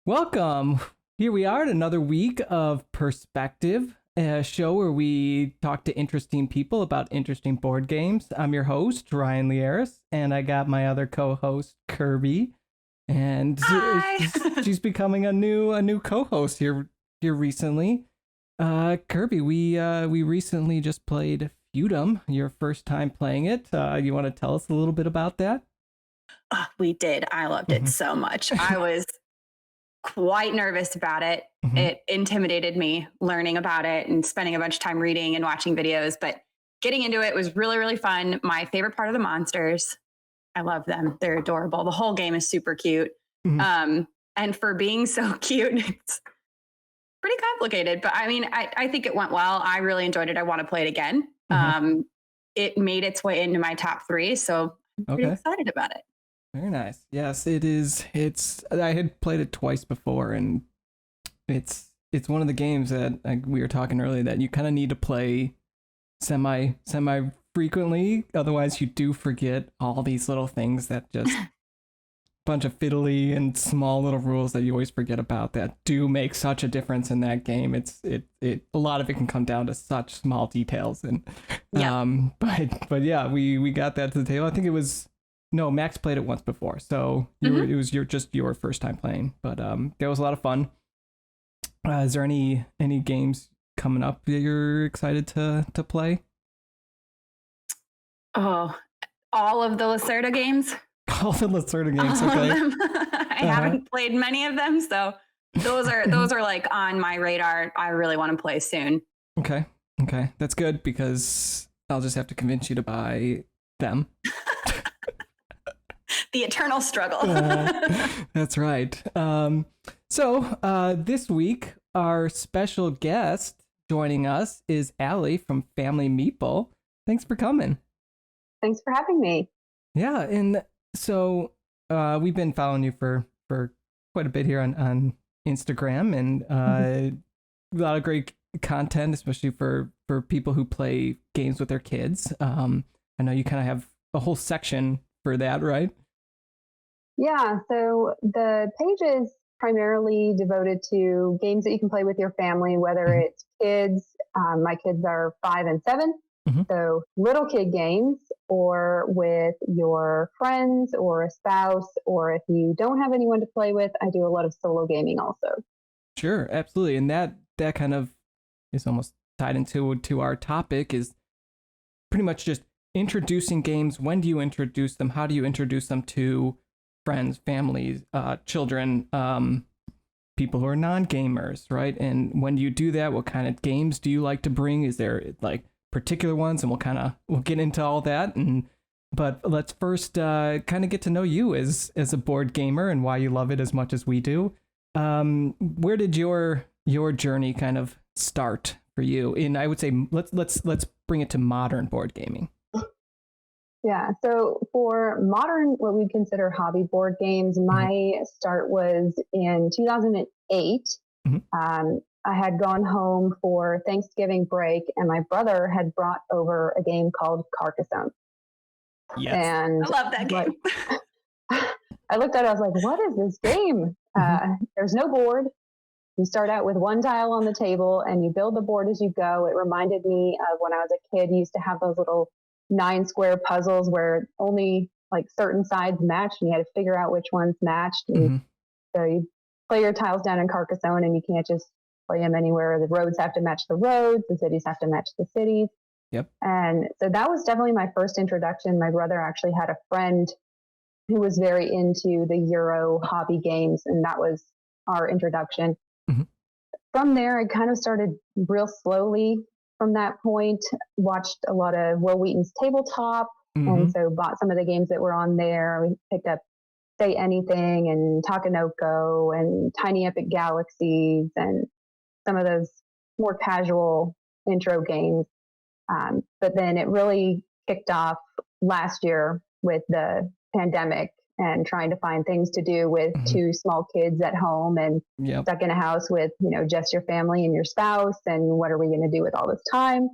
Welcome. Here we are at another week of perSPECtive, a show where we talk to interesting people about interesting board games. I'm your host, Ryan Lieris, and I got my other co-host, Kirby. And Hi. she's becoming a new co-host here recently. Kirby, we recently just played Feudum, your first time playing it. You want to tell us a little bit about that? Oh, we did. I loved it so much. I was quite nervous about it. It intimidated me learning about it and spending a bunch of time reading and watching videos, but getting into it was really, really fun. My favorite part of the monsters. I love them. They're adorable. The whole game is super cute. And for being so cute, it's pretty complicated, but I mean, I think it went well. I really enjoyed it. I want to play it again. It made its way into my top 3, so I'm pretty excited about it. Very nice. Yes, it is. I had played it twice before, and it's one of the games that, like we were talking earlier, that you kind of need to play semi frequently. Otherwise, you do forget all these little things that just bunch of fiddly and small little rules that you always forget about that do make such a difference in that game. A lot of it can come down to such small details, and but yeah, we got that to the table. I think it was. No, Max played it once before, so it was just your first time playing. But that was a lot of fun. Is there any games coming up that you're excited to play? Oh, all of the Lacerda games. All the Lacerda games, okay. I haven't played many of them, so those are like on my radar. I really want to play soon. Okay, that's good because I'll just have to convince you to buy them. The eternal struggle. That's right. So this week, our special guest joining us is Alli from Family Meeple. Thanks for coming. Thanks for having me. Yeah, and so we've been following you for quite a bit here on Instagram, and a lot of great content, especially for people who play games with their kids. I know you kind of have a whole section for that, right? Yeah, so the page is primarily devoted to games that you can play with your family, whether it's kids. My kids are 5 and 7, so little kid games, or with your friends or a spouse, or if you don't have anyone to play with, I do a lot of solo gaming also. Sure, absolutely, and that kind of is almost tied into our topic, is pretty much just introducing games. When do you introduce them? How do you introduce them to friends, families, children, people who are non-gamers, right? And when you do that, what kind of games do you like to bring? Is there like particular ones? And we'll get into all that. But let's first kind of get to know you as a board gamer and why you love it as much as we do. Where did your journey kind of start for you? And I would say let's bring it to modern board gaming. Yeah, so for modern, what we consider hobby board games, my start was in 2008. I had gone home for Thanksgiving break, and my brother had brought over a game called Carcassonne. Yes. And I love that game. I looked at it, I was like, what is this game? There's no board. You start out with one tile on the table, and you build the board as you go. It reminded me of when I was a kid, you used to have those little 9 square puzzles where only like certain sides matched, and you had to figure out which ones matched. And so you play your tiles down in Carcassonne, and you can't just play them anywhere. The roads have to match the roads. The cities have to match the cities. Yep. And so that was definitely my first introduction. My brother actually had a friend who was very into the Euro hobby games, and that was our introduction. From there, I kind of started real slowly. From that point, watched a lot of Will Wheaton's Tabletop, and so bought some of the games that were on there. We picked up Say Anything and Takanoko and Tiny Epic Galaxies and some of those more casual intro games. But then it really kicked off last year with the pandemic and trying to find things to do with 2 small kids at home and stuck in a house with, just your family and your spouse. And what are we going to do with all this time?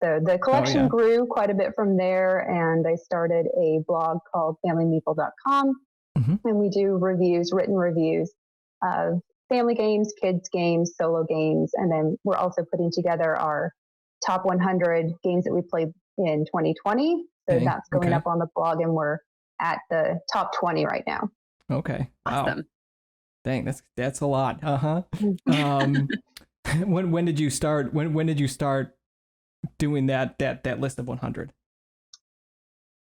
So the collection grew quite a bit from there. And I started a blog called FamilyMeeple.com. And we do reviews, written reviews of family games, kids games, solo games, and then we're also putting together our top 100 games that we played in 2020. So that's going up on the blog, and we're at the top 20 right now. Okay. Awesome. Wow. Dang, that's a lot. When did you start? When did you start doing that list of 100?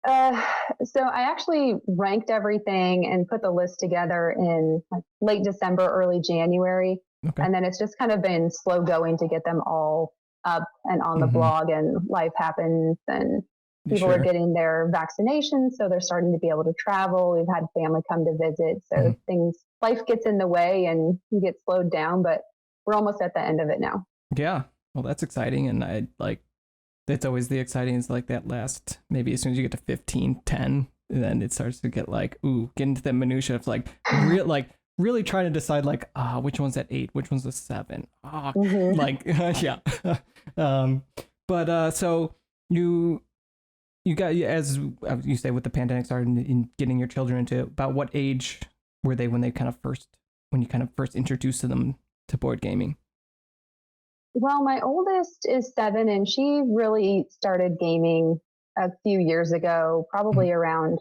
So I actually ranked everything and put the list together in late December, early January. Okay. And then it's just kind of been slow going to get them all up and on the blog, and life happens and people are getting their vaccinations. So they're starting to be able to travel. We've had family come to visit. So life gets in the way and you get slowed down, but we're almost at the end of it now. Yeah. Well, that's exciting. And that's always the exciting is like that last, maybe as soon as you get to 15, 10, then it starts to get like, get into the minutia of really trying to decide which one's at 8, which one's a 7. Yeah. So you got, as you say, with the pandemic started in getting your children into, about what age were they when you kind of first introduced them to board gaming? Well, my oldest is 7, and she really started gaming a few years ago, probably around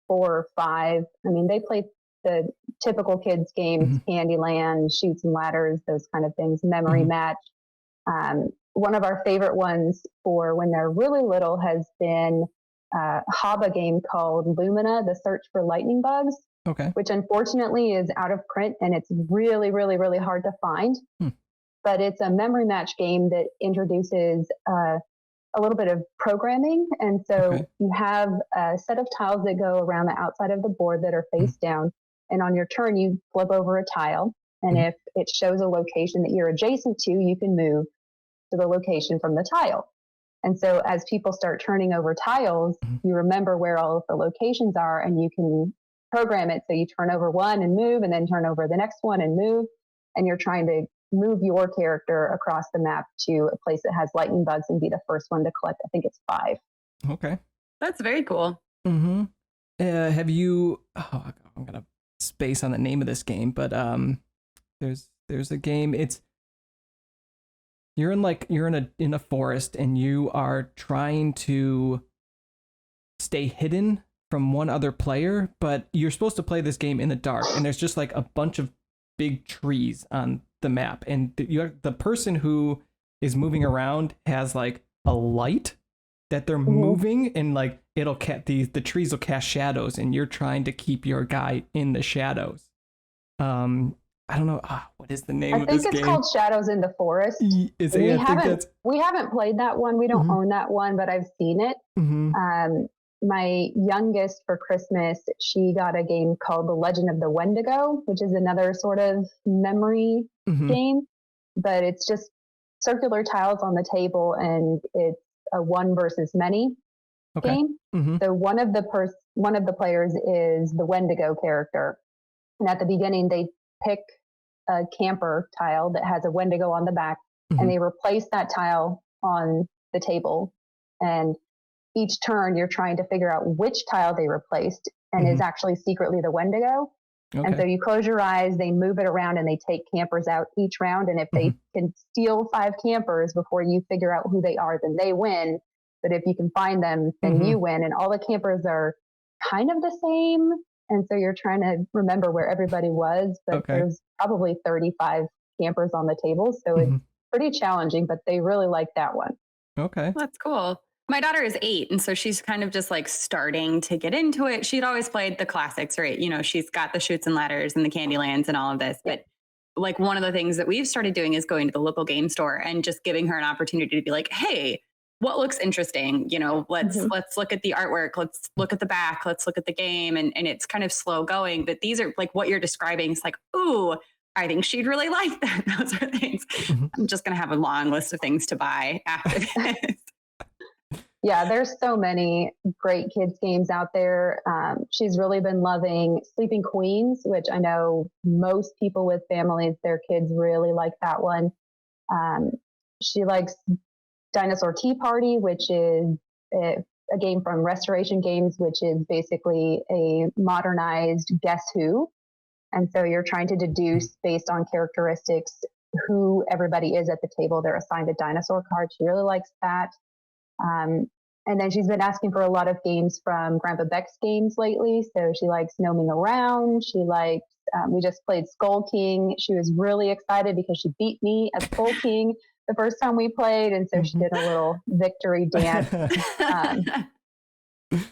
4 or 5. I mean, they played the typical kids games, Candyland, Chutes and Ladders, those kind of things, Memory Match. One of our favorite ones for when they're really little has been a HABA game called Lumina, The Search for Lightning Bugs, which unfortunately is out of print, and it's really, really, really hard to find. But it's a memory match game that introduces a little bit of programming. And so you have a set of tiles that go around the outside of the board that are face down. And on your turn, you flip over a tile. And if it shows a location that you're adjacent to, you can move to the location from the tile. And so as people start turning over tiles, you remember where all of the locations are, and you can program it. So you turn over one and move, and then turn over the next one and move. And you're trying to move your character across the map to a place that has lightning bugs and be the first one to collect. I think it's 5. Okay. That's very cool. Have you, I'm going to space on the name of this game, but there's a game, you're in a forest, and you are trying to stay hidden from one other player, but you're supposed to play this game in the dark, and there's just like a bunch of big trees on the map, and the person who is moving around has like a light that they're moving, and like the trees will cast shadows, and you're trying to keep your guy in the shadows. I don't know what is the name of this game. I think it's called Shadows in the Forest. We haven't played that one. We don't own that one, but I've seen it. My youngest for Christmas, she got a game called The Legend of the Wendigo, which is another sort of memory game, but it's just circular tiles on the table, and it's a one versus many game. So one of the players is the Wendigo character, and at the beginning they pick a camper tile that has a Wendigo on the back, and they replace that tile on the table, and each turn you're trying to figure out which tile they replaced and is actually secretly the Wendigo. And so you close your eyes, they move it around, and they take campers out each round. And if they can steal 5 campers before you figure out who they are, then they win. But if you can find them, then you win. And all the campers are kind of the same. And so you're trying to remember where everybody was, but there's probably 35 campers on the table. So it's pretty challenging, but they really like that one. Okay. That's cool. My daughter is 8, and so she's kind of just like starting to get into it. She'd always played the classics, right? You know, she's got the Chutes and Ladders and the Candylands and all of this. But like one of the things that we've started doing is going to the local game store and just giving her an opportunity to be like, hey, what looks interesting? You know, let's look at the artwork. Let's look at the back. Let's look at the game. And it's kind of slow going. But these are like what you're describing. It's like, ooh, I think she'd really like that. Those are things. I'm just going to have a long list of things to buy after this. Yeah, there's so many great kids games out there. She's really been loving Sleeping Queens, which I know most people with families, their kids really like that one. She likes Dinosaur Tea Party, which is a game from Restoration Games, which is basically a modernized Guess Who. And so you're trying to deduce based on characteristics who everybody is at the table. They're assigned a dinosaur card. She really likes that. And then she's been asking for a lot of games from Grandpa Beck's games lately. So she likes Gnoming Around. She likes, we just played Skull King. She was really excited because she beat me at Skull King the first time we played. And so she did a little victory dance.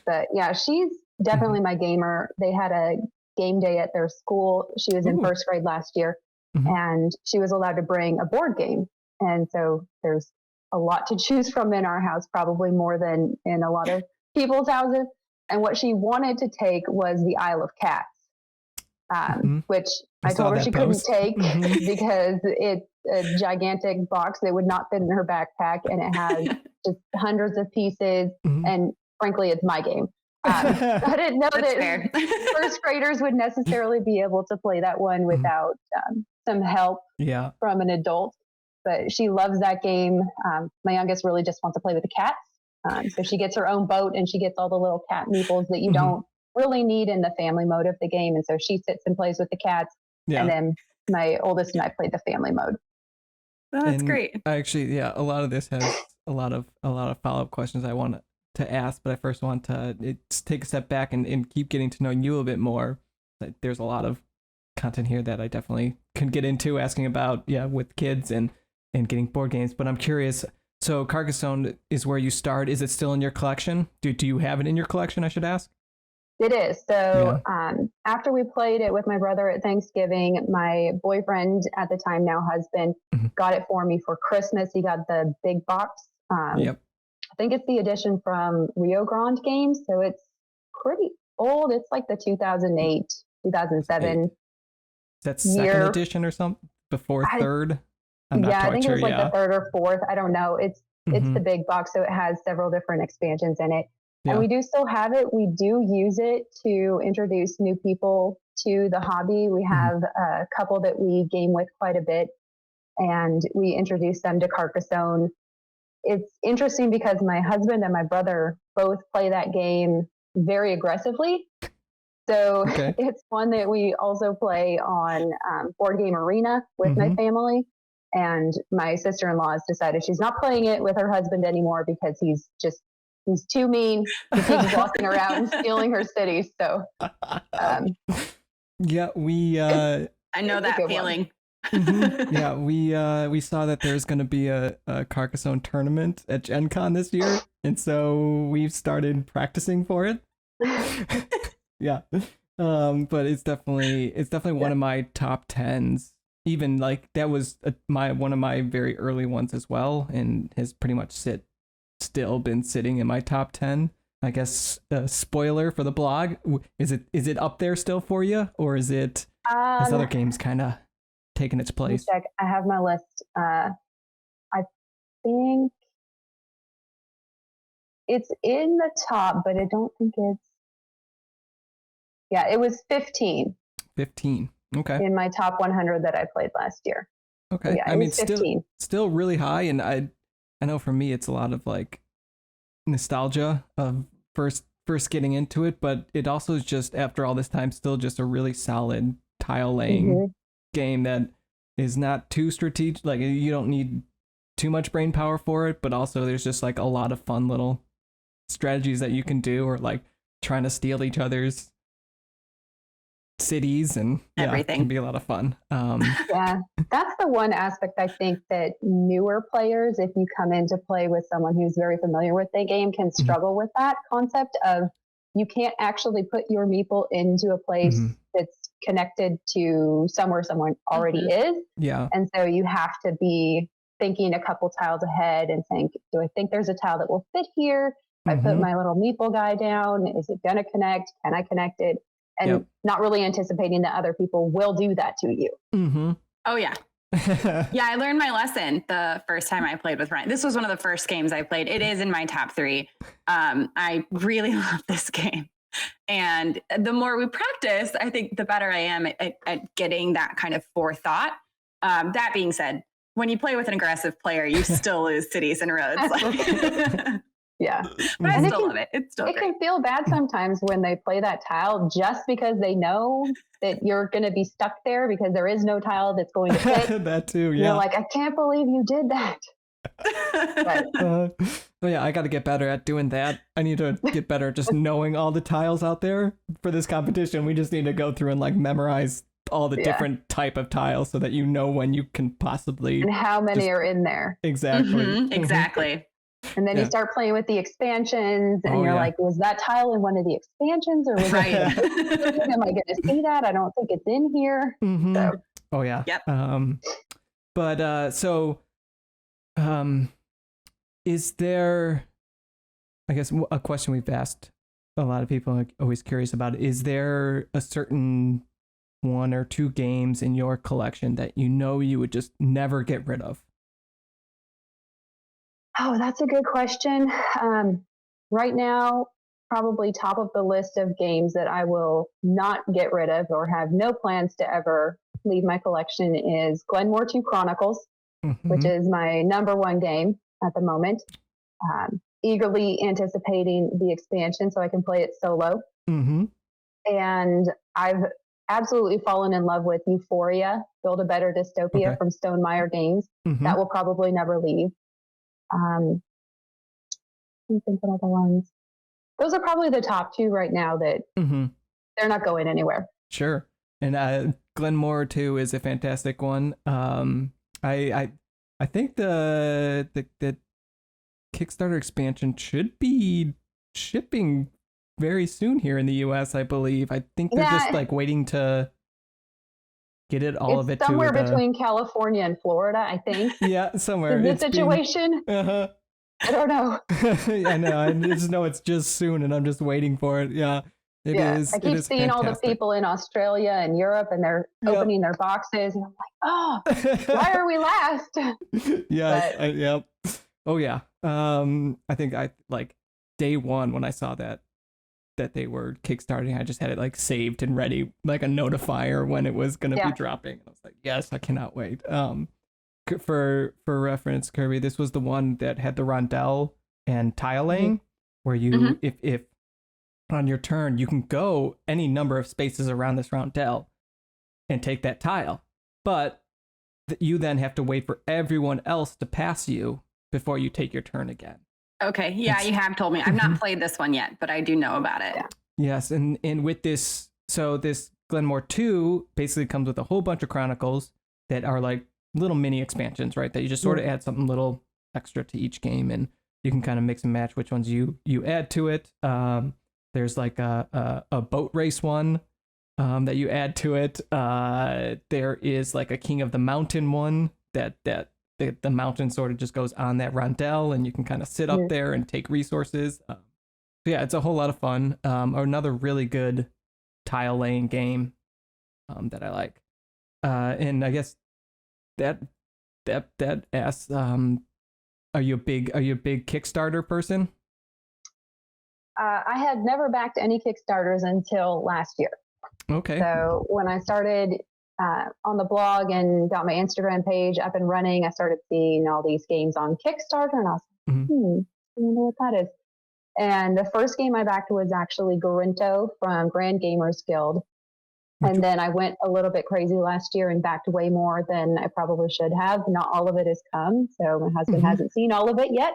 But yeah, she's definitely my gamer. They had a game day at their school. She was in first grade last year, and she was allowed to bring a board game. And so there's a lot to choose from in our house, probably more than in a lot of people's houses. And what she wanted to take was the Isle of Cats, which I told her she couldn't take because it's a gigantic box that would not fit in her backpack, and it has just hundreds of pieces. And frankly, it's my game. I didn't know that first graders would necessarily be able to play that one without some help from an adult. But she loves that game. My youngest really just wants to play with the cats. So she gets her own boat, and she gets all the little cat meeples that you don't really need in the family mode of the game. And so she sits and plays with the cats. And then my oldest and I played the family mode. Oh, that's great. Actually, a lot of this has a lot of follow-up questions I want to ask, but I first want to take a step back and keep getting to know you a bit more. There's a lot of content here that I definitely can get into, asking about with kids and getting board games. But I'm curious, so Carcassonne is where you start. Is it still in your collection? Do you have it in your collection, I should ask? It is. So after we played it with my brother at Thanksgiving, my boyfriend at the time, now husband, got it for me for Christmas. He got the big box. I think it's the edition from Rio Grande Games. So it's pretty old. It's like the 2008, 2007. Is that second edition or something? Before third? I'm not I think it was like the third or fourth. I don't know. It's the big box. So it has several different expansions in it. And we do still have it. We do use it to introduce new people to the hobby. We have a couple that we game with quite a bit, and we introduce them to Carcassonne. It's interesting because my husband and my brother both play that game very aggressively. So it's one that we also play on Board Game Arena with my family. And my sister-in-law has decided she's not playing it with her husband anymore because he's too mean. He keeps walking around and stealing her city. So, we. I know that feeling. We saw that there's going to be a Carcassonne tournament at Gen Con this year, and so we've started practicing for it. But it's definitely one of my top 10s. Even like that was one of my very early ones as well, and has pretty much still been sitting in my top 10. I guess spoiler for the blog, is it up there still for you, or is it has other games kind of taken its place? Check. I have my list. I think it's in the top, but I don't think it's. Yeah, it was 15. 15. Okay. In my top 100 that I played last year. Okay. Yeah, I mean, still really high, and I know for me it's a lot of like nostalgia of first getting into it, but it also is just, after all this time, still just a really solid tile laying game that is not too strategic. Like, you don't need too much brain power for it, but also there's just like a lot of fun little strategies that you can do, or like trying to steal each other's cities, and everything. It can be a lot of fun. That's the one aspect I think that newer players, if you come in to play with someone who's very familiar with the game, can struggle with that concept of you can't actually put your meeple into a place that's connected to somewhere someone already is. And so you have to be thinking a couple tiles ahead and think, do I think there's a tile that will fit here? If I put my little meeple guy down, is it going to connect? Can I connect it? And not really anticipating that other people will do that to you. Oh, yeah. I learned my lesson the first time I played with Ryan. This was one of the first games I played. It is in my top 3. I really love this game. And the more we practice, I think the better I am at getting that kind of forethought. That being said, when you play with an aggressive player, you still lose cities and roads. Yeah. But I And still love it. It's still it great. can feel bad sometimes when they play that tile just because they know that you're going to be stuck there because there is no tile that's going to fit. That too, yeah. You're like, I can't believe you did that. But so yeah, I got to get better at doing that. I need to get better at just knowing all the tiles out there for this competition. We just need to go through and like memorize all the different type of tiles so that you know when you can possibly and how many are in there. Exactly. Exactly. And then you start playing with the expansions and you're like, was that tile in one of the expansions or was Right. am I going to see that? I don't think it's in here. So. Oh yeah. Yep. Is there, I guess a question we've asked a lot of people, like, always curious about, is there a certain one or two games in your collection that you know you would just never get rid of? Oh, that's a good question. Right now, probably top of the list of games that I will not get rid of or have no plans to ever leave my collection is Glenmore 2 Chronicles, which is my number one game at the moment. Eagerly anticipating the expansion so I can play it solo. And I've absolutely fallen in love with Euphoria, Build a Better Dystopia from Stonemaier Games. That will probably never leave. I think what other ones. Those are probably the top two right now that they're not going anywhere. Sure. And Glenmore 2 is a fantastic one. I think the Kickstarter expansion should be shipping very soon here in the US, I believe. I think they're just like waiting to get it all of it somewhere between California and Florida, I think. Yeah, somewhere. Is the situation? I don't know. I know. I just know it's just soon, and I'm just waiting for it. Yeah, it is. I keep seeing all the people in Australia and Europe, and they're opening their boxes, and I'm like, oh, why are we last? Yes. Yep. Oh yeah. I think I like day one when I saw that they were kickstarting, I just had it like saved and ready, like a notifier when it was going to be dropping. I was like, yes, I cannot wait. For reference, Kirby, this was the one that had the rondelle and tile laying, where you, if on your turn, you can go any number of spaces around this rondelle and take that tile, but you then have to wait for everyone else to pass you before you take your turn again. Okay, yeah, you have told me. I've not played this one yet, but I do know about it. Yes, and with this, so this Glenmore 2 basically comes with a whole bunch of chronicles that are like little mini expansions, right? That you just sort of add something little extra to each game, and you can kind of mix and match which ones you add to it. There's like a boat race one that you add to it. There is like a King of the Mountain one that the mountain sort of just goes on that rondelle, and you can kind of sit up there and take resources. So yeah, it's a whole lot of fun. Another really good tile laying game that I like. And I guess that asks, are you a big Kickstarter person? I had never backed any Kickstarters until last year. Okay. So when I started on the blog and got my Instagram page up and running, I started seeing all these games on Kickstarter, and I was like, I don't know what that is. And the first game I backed was actually Garinto from Grand Gamers Guild. And then I went a little bit crazy last year and backed way more than I probably should have. Not all of it has come, so my husband hasn't seen all of it yet.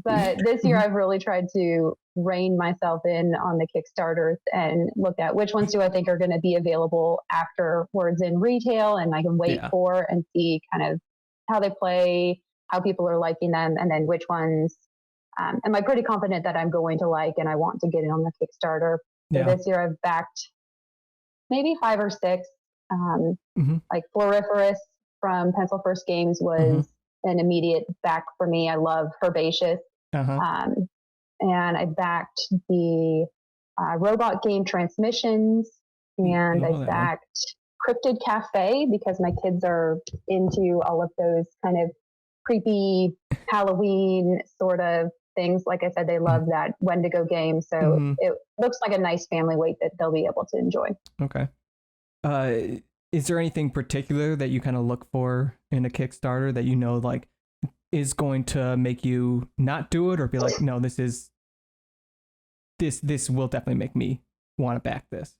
But this year I've really tried to rein myself in on the Kickstarters and look at which ones do I think are going to be available afterwards in retail and I can wait for and see kind of how they play, how people are liking them, and then which ones am I pretty confident that I'm going to like and I want to get in on the Kickstarter. So this year I've backed maybe 5 or 6. Like Floriferous from Pencil First Games was an immediate back for me. I love Herbaceous. And I backed the robot game Transmissions, and I backed Cryptid Cafe because my kids are into all of those kind of creepy Halloween sort of things. Like I said, they love that Wendigo game. So it looks like a nice family weight that they'll be able to enjoy. Okay. Is there anything particular that you kind of look for in a Kickstarter that you know, like is going to make you not do it, or be like, no, this will definitely make me want to back this?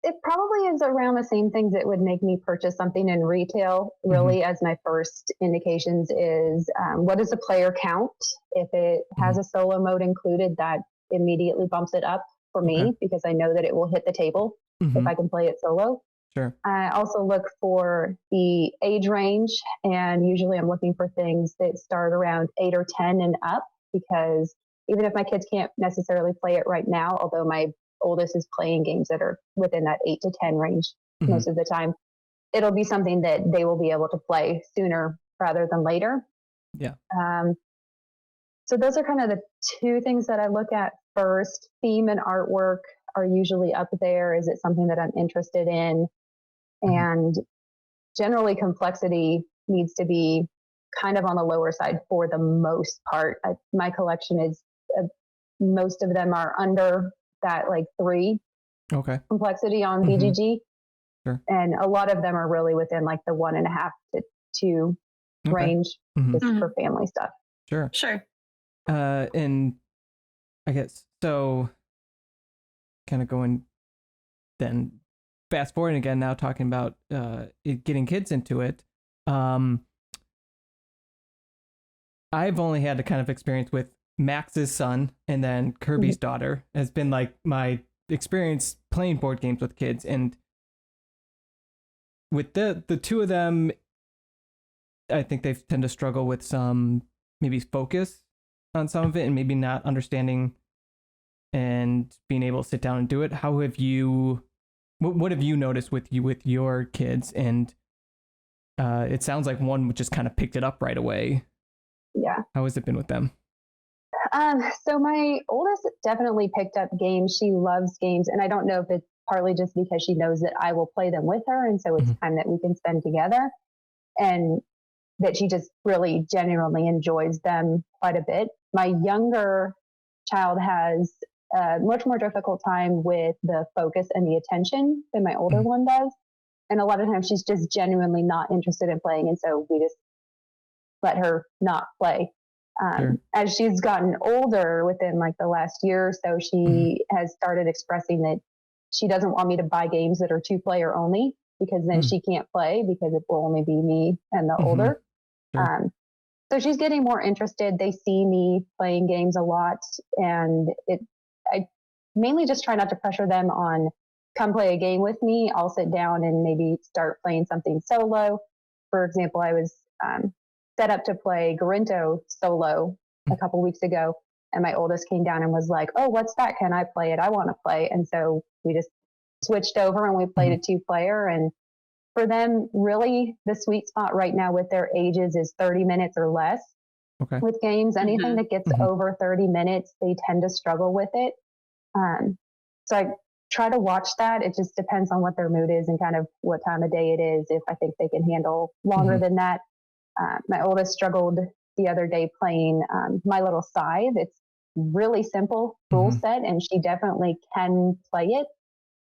It probably is around the same things that would make me purchase something in retail, really, as my first indications is what is the player count? If it has a solo mode included, that immediately bumps it up for me because I know that it will hit the table if I can play it solo. Sure. I also look for the age range, and usually I'm looking for things that start around 8 or 10 and up, because even if my kids can't necessarily play it right now, although my oldest is playing games that are within that 8 to 10 range most of the time, it'll be something that they will be able to play sooner rather than later. Yeah. So those are kind of the two things that I look at first. Theme and artwork are usually up there. Is it something that I'm interested in? And generally complexity needs to be kind of on the lower side for the most part. My collection is, most of them are under that like 3 complexity on BGG. Sure. And a lot of them are really within like the 1.5 to 2 range, just for family stuff. Sure. And I guess, so kind of going then fast forwarding again, now talking about getting kids into it. I've only had a kind of experience with Max's son, and then Kirby's daughter has been like my experience playing board games with kids. And with the two of them, I think they tend to struggle with some maybe focus on some of it, and maybe not understanding and being able to sit down and do it. How have you, what have you noticed with your kids? And it sounds like one just kind of picked it up right away. Yeah. How has it been with them? So my oldest definitely picked up games. She loves games, and I don't know if it's partly just because she knows that I will play them with her, and so it's time that we can spend together, and that she just really genuinely enjoys them quite a bit. My younger child has a much more difficult time with the focus and the attention than my older one does, and a lot of times she's just genuinely not interested in playing, and so we just let her not play. As she's gotten older, within like the last year or so, she has started expressing that she doesn't want me to buy games that are 2-player only, because then she can't play, because it will only be me and the older. So she's getting more interested. They see me playing games a lot, and I mainly just try not to pressure them on, come play a game with me. I'll sit down and maybe start playing something solo. For example, I was set up to play Garinto solo a couple weeks ago, and my oldest came down and was like, "Oh, what's that? Can I play it? I want to play." And so we just switched over and we played a 2-player. And for them, really the sweet spot right now with their ages is 30 minutes or less with games. Anything that gets over 30 minutes, they tend to struggle with it. So I try to watch that. It just depends on what their mood is and kind of what time of day it is, if I think they can handle longer than that. My oldest struggled the other day playing My Little Scythe. It's really simple rule set, and she definitely can play it.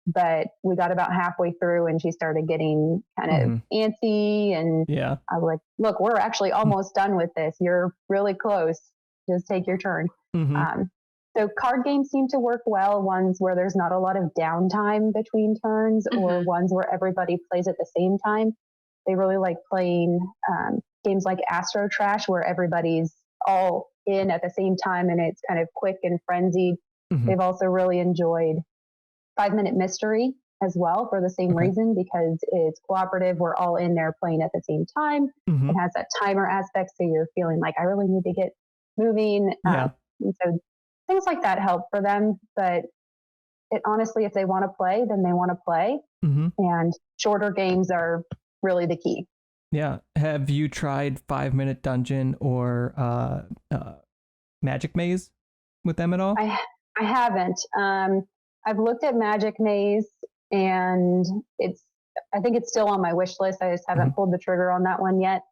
But we got about halfway through, and she started getting kind of antsy. And I was like, "Look, we're actually almost done with this. You're really close. Just take your turn." So card games seem to work well. Ones where there's not a lot of downtime between turns, or ones where everybody plays at the same time. They really like playing games like Astro Trash, where everybody's all in at the same time and it's kind of quick and frenzied. They've also really enjoyed 5-Minute Mystery as well, for the same reason, because it's cooperative. We're all in there playing at the same time. It has that timer aspect, so you're feeling like, I really need to get moving. And so things like that help for them. But it honestly, if they want to play, then they want to play. And shorter games are really the key. Yeah. Have you tried 5-Minute Dungeon or Magic Maze with them at all? I haven't. I've looked at Magic Maze, and I think it's still on my wish list. I just haven't pulled the trigger on that one yet.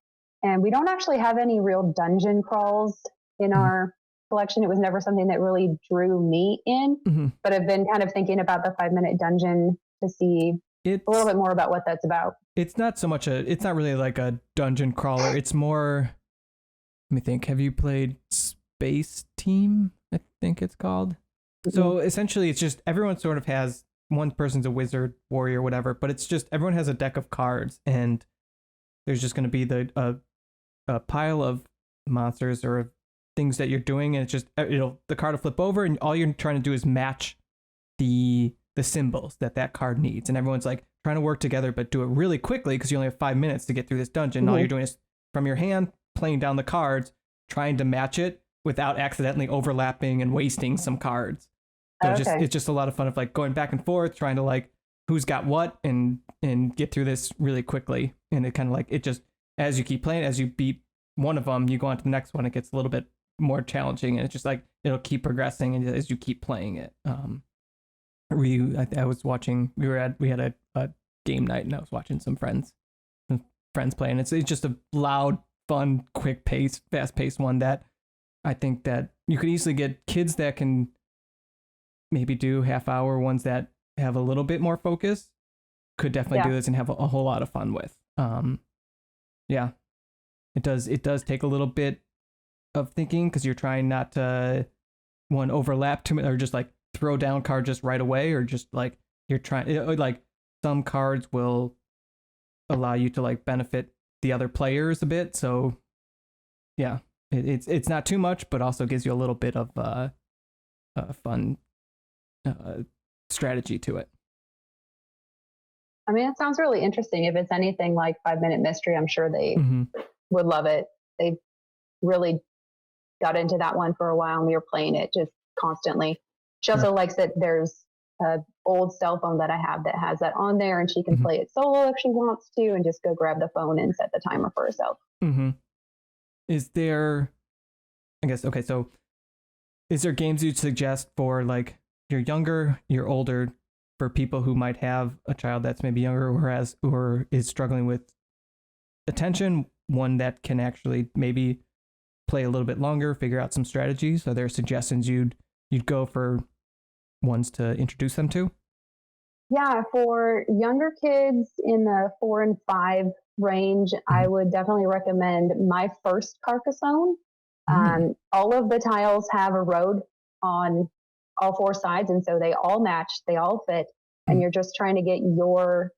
And we don't actually have any real dungeon crawls in our collection. It was never something that really drew me in, but I've been kind of thinking about the 5-Minute Dungeon to see a little bit more about what that's about. It's not so much it's not really like a dungeon crawler. It's more Let me think. Have you played Space Team? I think it's called. Mm-hmm. So essentially, it's just everyone sort of has, one person's a wizard, warrior, whatever, but it's just everyone has a deck of cards, and there's just going to be a pile of monsters or things that you're doing, and it's just the card will flip over, and all you're trying to do is match the symbols that card needs, and everyone's like trying to work together, but do it really quickly because you only have 5 minutes to get through this dungeon. Mm-hmm. All you're doing is from your hand playing down the cards, trying to match it without accidentally overlapping and wasting some cards. So it's just a lot of fun of like going back and forth, trying to like who's got what and get through this really quickly. And it kind of like, it just, as you keep playing, as you beat one of them, you go on to the next one. It gets a little bit more challenging, and it's just like it'll keep progressing and as you keep playing it. I was watching, we had a game night, and I was watching some friends playing. It's just a loud, fun, quick pace, fast paced one that I think that you could easily get kids that can maybe do half-hour ones that have a little bit more focus could definitely do this and have a whole lot of fun with. Yeah, it does take a little bit of thinking because you're trying not to overlap too much, or just like throw down cards just right away, or just like you're trying, like some cards will allow you to like benefit the other players a bit. So yeah, it's not too much, but also gives you a little bit of fun strategy to it. I mean, it sounds really interesting. If it's anything like 5 Minute Mystery, I'm sure they would love it. They really got into that one for a while, and we were playing it just constantly. She also likes that there's an old cell phone that I have that has that on there, and she can play it solo if she wants to, and just go grab the phone and set the timer for herself. Mm-hmm. Is there, I guess, okay, so is there games you'd suggest for like you're younger, you're older, for people who might have a child that's maybe younger or is struggling with attention, one that can actually maybe play a little bit longer, figure out some strategies? Are there suggestions you'd go for ones to introduce them to? Yeah, for younger kids in the 4 and 5 range, I would definitely recommend my first Carcassonne. All of the tiles have a road on all 4 sides, and so they all match, they all fit, and you're just trying to get your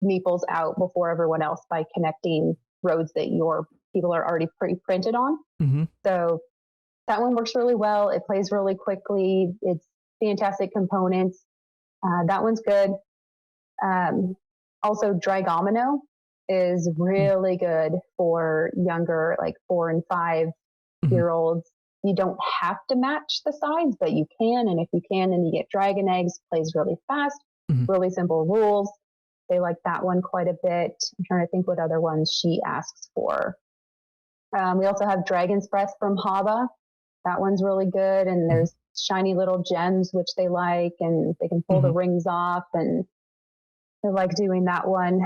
meeples out before everyone else by connecting roads that your people are already pre-printed on. So that one works really well. It plays really quickly. It's fantastic components. That one's good. Also, Dragomino is really good for younger, like 4 and 5 year olds. You don't have to match the sides, but you can. And if you can, then you get dragon eggs. Plays really fast, really simple rules. They like that one quite a bit. I'm trying to think what other ones she asks for. We also have Dragon's Breath from Haba. That one's really good. And there's shiny little gems, which they like, and they can pull the rings off, and they like doing that one.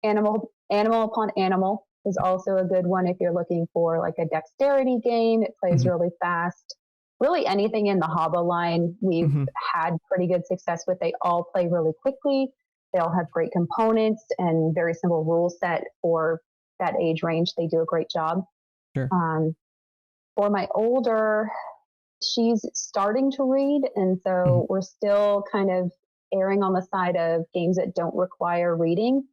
Animal Upon Animal is also a good one if you're looking for like a dexterity game. It plays really fast. Really anything in the Haba line we've had pretty good success with. They all play really quickly. They all have great components and very simple rule set for that age range. They do a great job. Sure. For my older, she's starting to read, and so we're still kind of erring on the side of games that don't require reading.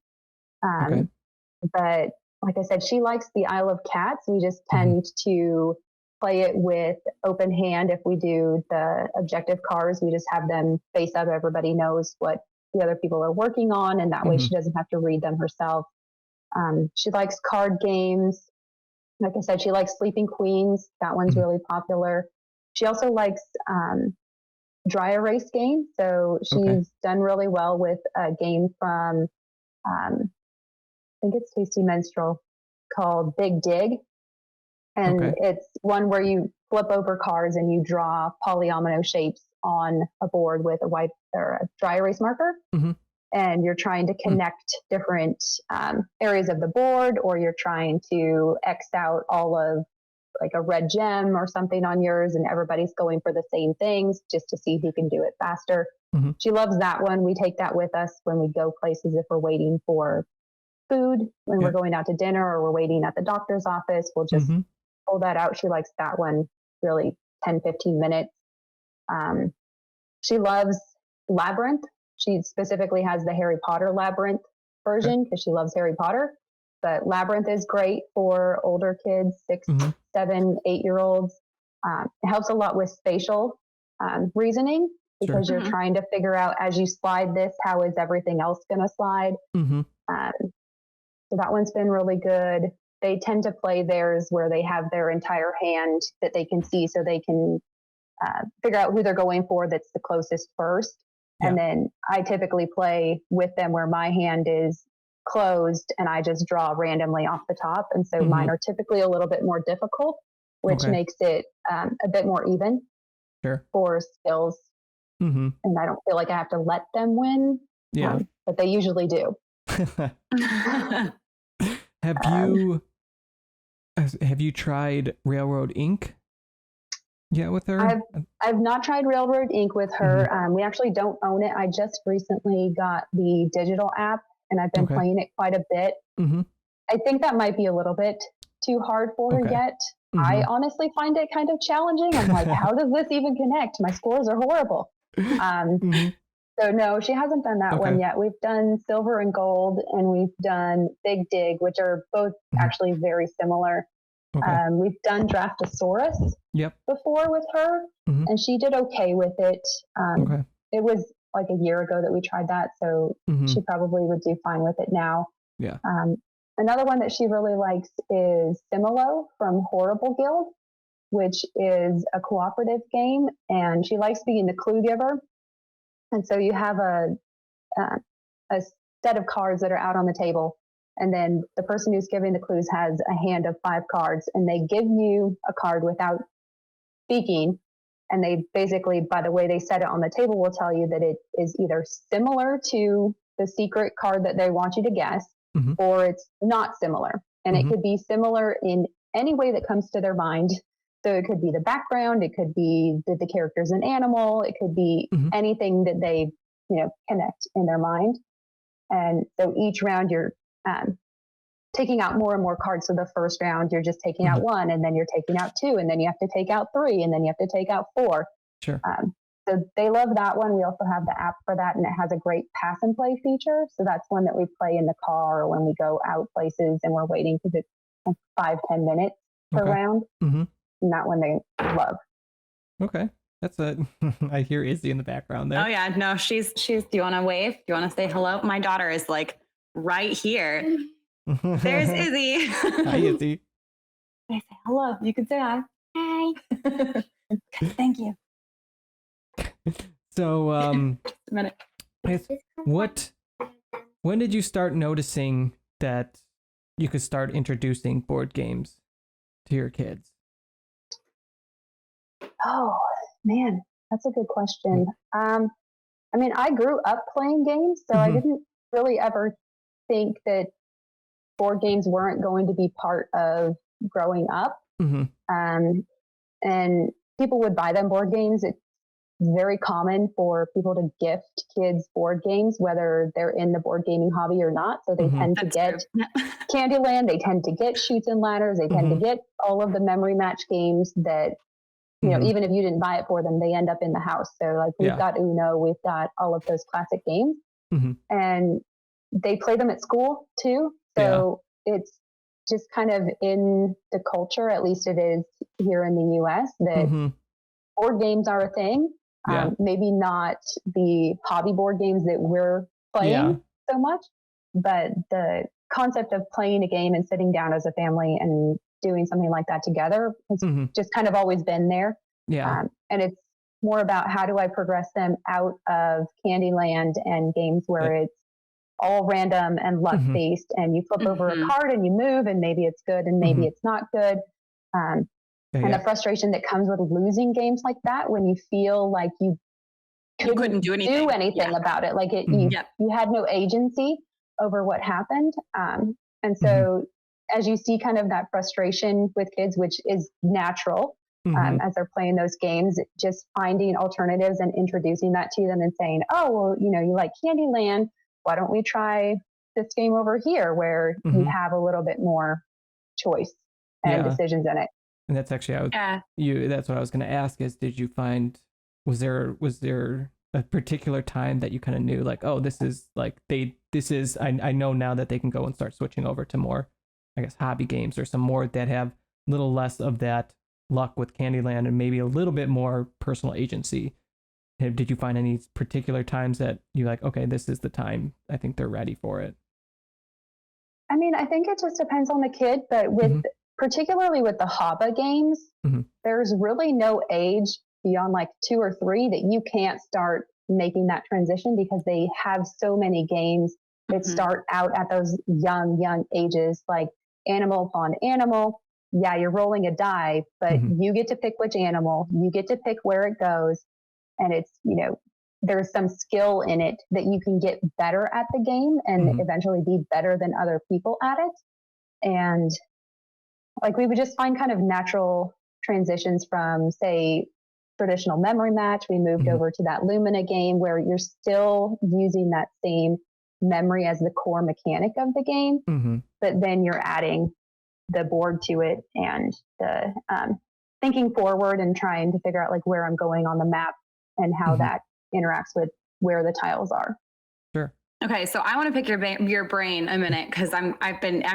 But like I said, she likes the Isle of Cats. We just tend to play it with open hand. If we do the objective cards, we just have them face up. Everybody knows what the other people are working on, and that way she doesn't have to read them herself. She likes card games. Like I said, she likes Sleeping Queens. That one's really popular. She also likes dry erase games. So she's done really well with a game from, I think it's Tasty Minstrel, called Big Dig. And it's one where you flip over cards and you draw polyomino shapes on a board with a white or a dry erase marker. And you're trying to connect different areas of the board, or you're trying to X out all of like a red gem or something on yours, and everybody's going for the same things just to see who can do it faster. She loves that one. We take that with us when we go places if we're waiting for food when Yeah. we're going out to dinner or we're waiting at the doctor's office. We'll just pull that out. She likes that one really 10, 15 minutes. She loves Labyrinth. She specifically has the Harry Potter Labyrinth version because she loves Harry Potter. But Labyrinth is great for older kids, 6, 7, 8-year-olds. It helps a lot with spatial reasoning because you're trying to figure out as you slide this, how is everything else going to slide? So that one's been really good. They tend to play theirs where they have their entire hand that they can see so they can figure out who they're going for that's the closest first. And then I typically play with them where my hand is closed and I just draw randomly off the top. And so mine are typically a little bit more difficult, which makes it a bit more even for skills. And I don't feel like I have to let them win, but they usually do. Have you tried Railroad Ink? Yeah, with her? I've not tried Railroad Ink with her. We actually don't own it. I just recently got the digital app and I've been playing it quite a bit. I think that might be a little bit too hard for her yet. I honestly find it kind of challenging. I'm like, how does this even connect? My scores are horrible. So no, she hasn't done that one yet. We've done Silver and Gold and we've done Big Dig, which are both actually very similar. We've done Draftosaurus before with her, and she did okay with it. It was like a year ago that we tried that, so she probably would do fine with it now. Another one that she really likes is Similo from Horrible Guild, which is a cooperative game, and she likes being the clue giver. And so you have a set of cards that are out on the table. And then the person who's giving the clues has a hand of 5 cards and they give you a card without speaking. And they basically, by the way they set it on the table, will tell you that it is either similar to the secret card that they want you to guess, or it's not similar. And it could be similar in any way that comes to their mind. So it could be the background, it could be that the character's an animal, it could be anything that they, connect in their mind. And so each round you're taking out more and more cards. So the first round you're just taking out 1, and then you're taking out 2, and then you have to take out 3, and then you have to take out 4. So they love that one. We also have the app for that, and it has a great pass and play feature. So that's one that we play in the car or when we go out places and we're waiting because it's like 5-10 minutes per round. And that one they love. Okay. That's I hear Izzy in the background there. Oh yeah. No, she's, do you want to wave? Do you want to say hello? My daughter is like right here. There's Izzy. Hi, Izzy. I say hello. You can say hi. Hi. Thank you. So, Just a minute. when did you start noticing that you could start introducing board games to your kids? Oh, man, that's a good question. I mean, I grew up playing games, so I didn't really ever think that board games weren't going to be part of growing up. And people would buy them board games. It's very common for people to gift kids board games, whether they're in the board gaming hobby or not. So they tend to get Candyland, they tend to get Chutes and Ladders, they tend to get all of the memory match games that, even if you didn't buy it for them, they end up in the house. So like we've got Uno, we've got all of those classic games, and they play them at school too. So it's just kind of in the culture, at least it is here in the US, that board games are a thing. Maybe not the hobby board games that we're playing so much, but the concept of playing a game and sitting down as a family and doing something like that together has just kind of always been there. And it's more about how do I progress them out of Candyland and games where it's all random and luck based, and you flip over a card and you move, and maybe it's good and maybe it's not good. And the frustration that comes with losing games like that, when you feel like you couldn't do anything about it, like you had no agency over what happened. And so as you see kind of that frustration with kids, which is natural as they're playing those games, just finding alternatives and introducing that to them and saying, oh, well, you like Candyland, why don't we try this game over here where you have a little bit more choice and decisions in it. And that's actually that's what I was going to ask is, did you find, was there a particular time that you kind of knew like, oh, this is I know now that they can go and start switching over to more, I guess, hobby games or some more that have a little less of that luck with Candyland and maybe a little bit more personal agency? Did you find any particular times that you're like, okay, this is the time I think they're ready for it? I mean, I think it just depends on the kid, but with particularly with the hobby games, there's really no age beyond like 2 or 3 that you can't start making that transition, because they have so many games that start out at those young ages, like animal upon animal. Yeah, you're rolling a die, but you get to pick which animal, you get to pick where it goes. And it's, there's some skill in it that you can get better at the game and eventually be better than other people at it. And like we would just find kind of natural transitions from, say, traditional memory match. We moved over to that Lumina game where you're still using that same memory as the core mechanic of the game, but then you're adding the board to it and the thinking forward and trying to figure out like where I'm going on the map and how that interacts with where the tiles are. Sure. Okay, so I want to pick your brain a minute, because I'm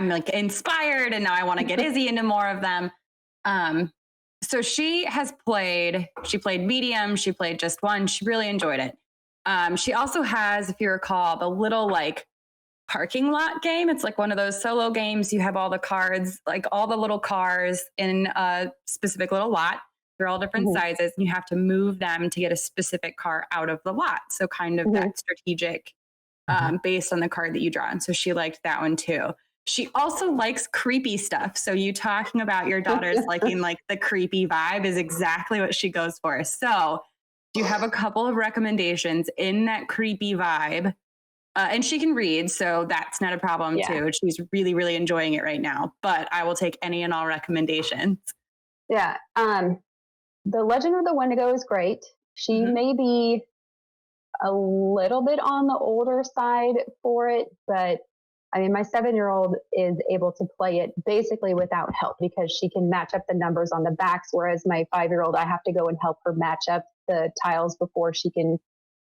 like inspired, and now I want to get Izzy into more of them. So she played medium, she played just one, she really enjoyed it. She also has, if you recall, the little like parking lot game. It's like one of those solo games. You have all the cards, like all the little cars in a specific little lot. They're all different sizes, and you have to move them to get a specific car out of the lot. So kind of that strategic based on the card that you draw. And so she liked that one too. She also likes creepy stuff. So you talking about your daughter's liking like the creepy vibe is exactly what she goes for. So do you have a couple of recommendations in that creepy vibe? And she can read, so that's not a problem too. She's really, really enjoying it right now, but I will take any and all recommendations. Yeah. The Legend of the Wendigo is great. She may be a little bit on the older side for it, but I mean, my 7-year-old is able to play it basically without help because she can match up the numbers on the backs, whereas my 5-year-old, I have to go and help her match up the tiles before she can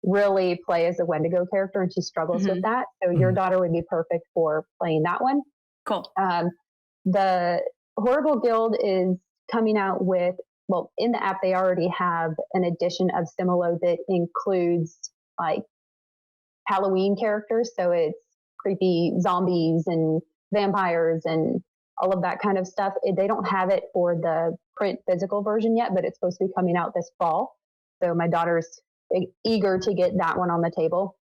really play as a Wendigo character, and she struggles with that. So your daughter would be perfect for playing that one. Cool. The Horrible Guild is coming out with, well, in the app, they already have an edition of Similo that includes like Halloween characters. So it's creepy zombies and vampires and all of that kind of stuff. They don't have it for the print physical version yet, but it's supposed to be coming out this fall. So my daughter's eager to get that one on the table.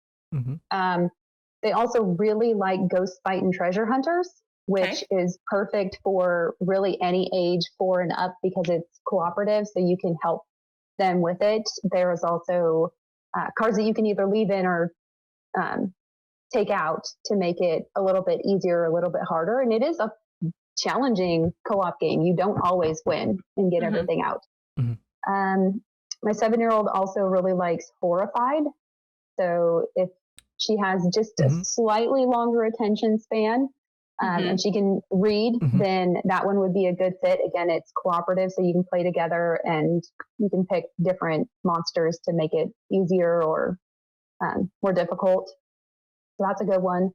They also really like Ghost Fight and Treasure Hunters, which is perfect for really any age 4 and up because it's cooperative, so you can help them with it. There is also cards that you can either leave in or take out to make it a little bit easier, a little bit harder. And it is a challenging co-op game. You don't always win and get everything out. My 7-year-old also really likes Horrified. So if she has just a slightly longer attention span, and she can read, then that one would be a good fit. Again, it's cooperative, so you can play together and you can pick different monsters to make it easier or more difficult. So that's a good one.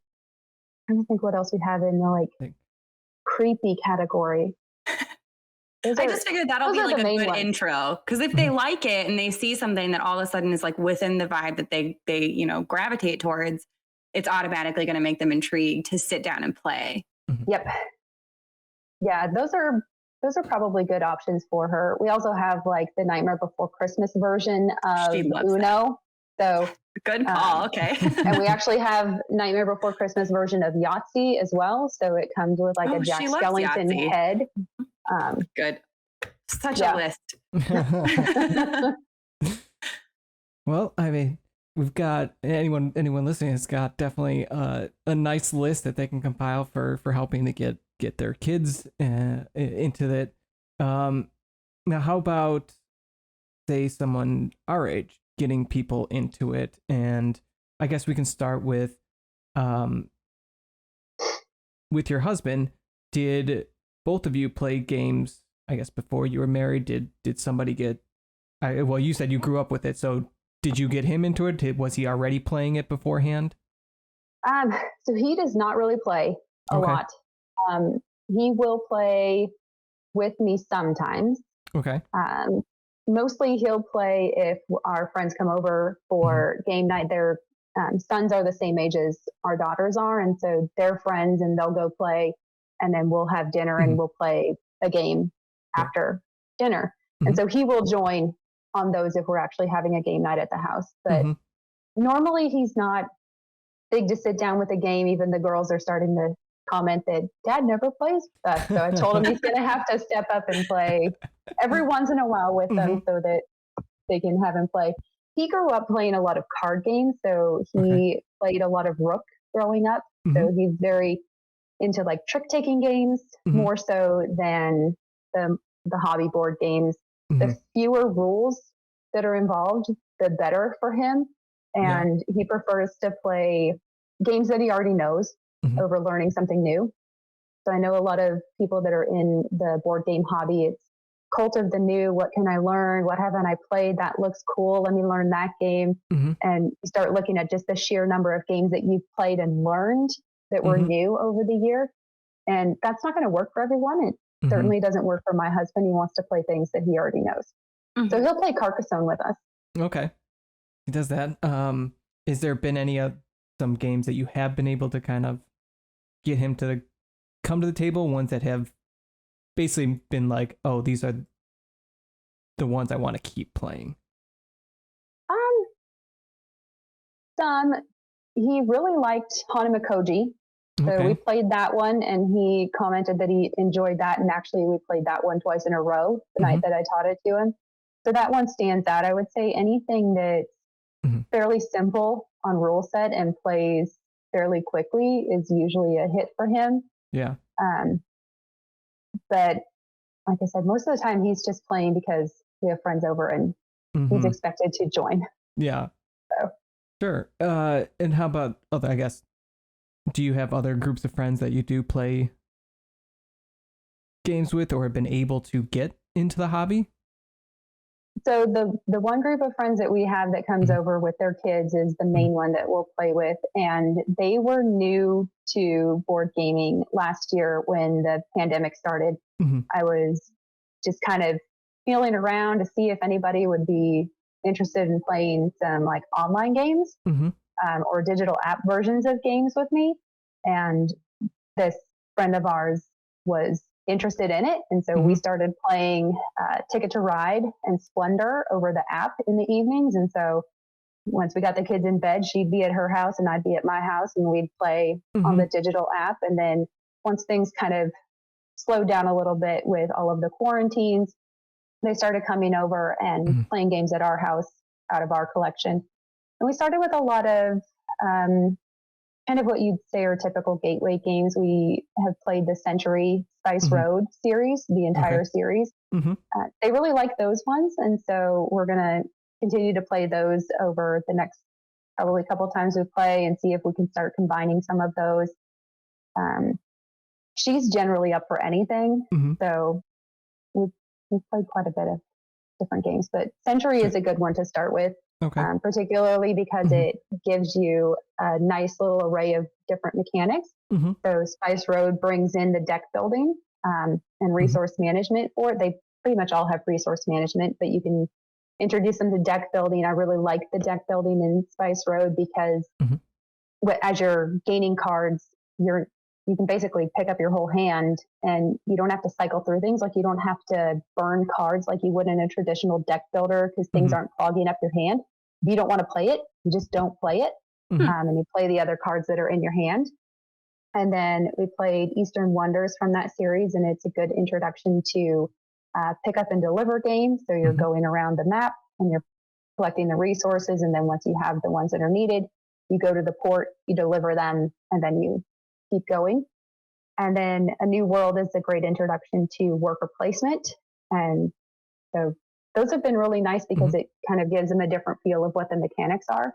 I don't think what else we have in the like creepy category. I just figured that'll be like a good intro, because if they like it and they see something that all of a sudden is like within the vibe that they gravitate towards, it's automatically going to make them intrigued to sit down and play. Yep. Yeah, those are probably good options for her. We also have like the Nightmare Before Christmas version of Uno. So good call. Okay. And we actually have Nightmare Before Christmas version of Yahtzee as well. So it comes with like a Jack Skellington head. Good. Such a list. Well, I mean, we've got anyone listening has got definitely a nice list that they can compile for helping to get their kids into that. Now, how about, say, someone our age getting people into it? And I guess we can start with with your husband, did both of you play games, I guess, before you were married? Did somebody get, well, you said you grew up with it, so did you get him into it? Was he already playing it beforehand? So he does not really play a lot. He will play with me sometimes. Okay. Mostly he'll play if our friends come over for game night. Their sons are the same age as our daughters are, and so they're friends, and they'll go play, and then we'll have dinner and we'll play a game after dinner. And so he will join on those if we're actually having a game night at the house. But normally he's not big to sit down with a game. Even the girls are starting to comment that Dad never plays with us. So I told him he's going to have to step up and play every once in a while with them so that they can have him play. He grew up playing a lot of card games. So he played a lot of Rook growing up. So he's very into like trick taking games more so than the hobby board games. The fewer rules that are involved, the better for him. And he prefers to play games that he already knows over learning something new. So I know a lot of people that are in the board game hobby, it's cult of the new. What can I learn? What haven't I played? That looks cool. Let me learn that game. And you start looking at just the sheer number of games that you've played and learned that were new over the year. And that's not going to work for everyone. It certainly doesn't work for my husband. He wants to play things that he already knows. So he'll play Carcassonne with us. Okay. He does that. Has there been any some games that you have been able to kind of get him to come to the table, ones that have basically been like, oh, these are the ones I want to keep playing? He really liked Hanamakoji. So we played that one, and he commented that he enjoyed that. And actually, we played that one twice in a row the night that I taught it to him. So that one stands out. I would say anything that's fairly simple on rule set and plays fairly quickly is usually a hit for him. Yeah. But like I said, most of the time he's just playing because we have friends over and he's expected to join. Yeah. So. Sure. And how about other, I guess, do you have other groups of friends that you do play games with or have been able to get into the hobby? So the one group of friends that we have that comes over with their kids is the main one that we'll play with. And they were new to board gaming last year when the pandemic started. I was just kind of feeling around to see if anybody would be interested in playing some like online games or digital app versions of games with me. And this friend of ours was interested in it. And so we started playing Ticket to Ride and Splendor over the app in the evenings. And so once we got the kids in bed, she'd be at her house and I'd be at my house, and we'd play on the digital app. And then once things kind of slowed down a little bit with all of the quarantines, they started coming over and playing games at our house out of our collection. And we started with a lot of kind of what you'd say are typical gateway games. We have played the Century Spice Road series, the entire series. They really like those ones. And so we're going to continue to play those over the next probably couple times we play and see if we can start combining some of those. She's generally up for anything. So we've played quite a bit of different games, but Century is a good one to start with. Particularly because it gives you a nice little array of different mechanics. So Spice Road brings in the deck building and resource management for it. They pretty much all have resource management, but you can introduce them to deck building. I really like the deck building in Spice Road because as you're gaining cards, you can basically pick up your whole hand and you don't have to cycle through things. Like you don't have to burn cards like you would in a traditional deck builder because things aren't clogging up your hand. If you don't want to play it, you just don't play it. And you play the other cards that are in your hand. And then we played Eastern Wonders from that series, and it's a good introduction to pick up and deliver games. So you're going around the map and you're collecting the resources. And then once you have the ones that are needed, you go to the port, you deliver them, and then you keep going. And then A New World is a great introduction to worker placement. And so those have been really nice because it kind of gives them a different feel of what the mechanics are.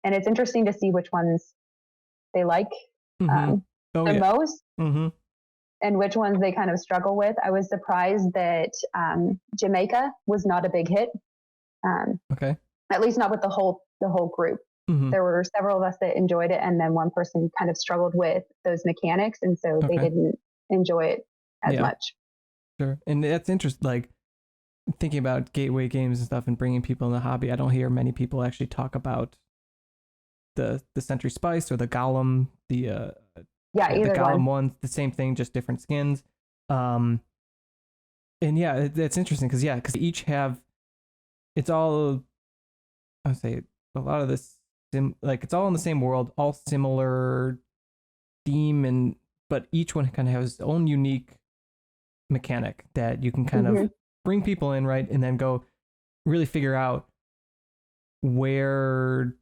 And it's interesting to see which ones they like. the most, mm-hmm. and which ones they kind of struggle with. I was surprised that Jamaica was not a big hit. Okay. At least not with the whole group. Mm-hmm. There were several of us that enjoyed it, and then one person kind of struggled with those mechanics, and so they didn't enjoy it as much. Sure. And that's interesting. Like thinking about gateway games and stuff and bringing people in the hobby, I don't hear many people actually talk about the Century Spice or the Golem, the Golem ones, the same thing, just different skins. And yeah, that's interesting because they each have, it's all, I would say a lot of this, it's all in the same world, all similar theme, but each one kind of has its own unique mechanic that you can kind of bring people in, right, and then go really figure out where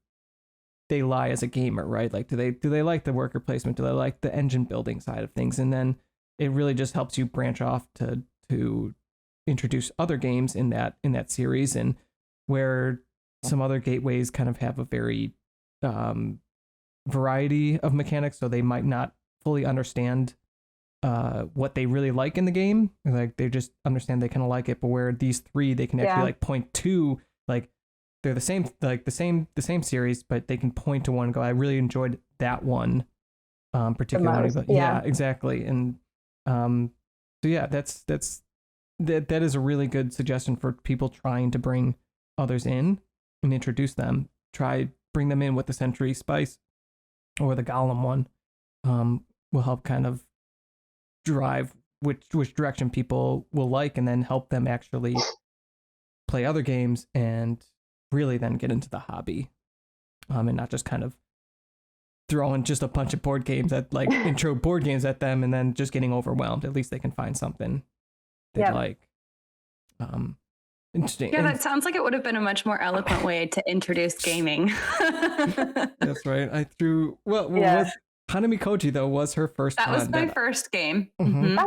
they lie as a gamer, right? Like, do they like the worker placement? Do they like the engine building side of things? And then it really just helps you branch off to introduce other games in that series, and where some other gateways kind of have a very variety of mechanics, so they might not fully understand what they really like in the game. Like they just understand they kind of like it, but where these three they can actually like point to, like they're the same, like the same series, but they can point to one and go, I really enjoyed that one particularly. But yeah, exactly. And so yeah, that is a really good suggestion for people trying to bring others in and introduce them. Bring them in with the Century Spice or the Golem one. Will help kind of drive which direction people will like, and then help them actually play other games and really then get into the hobby, and not just kind of throwing just a bunch of board games intro board games at them and then just getting overwhelmed. At least they can find something they like. Interesting. Yeah, that sounds like it would have been a much more eloquent way to introduce gaming. That's right. Hanami Koji though was her first. That was my first game. Mm-hmm. That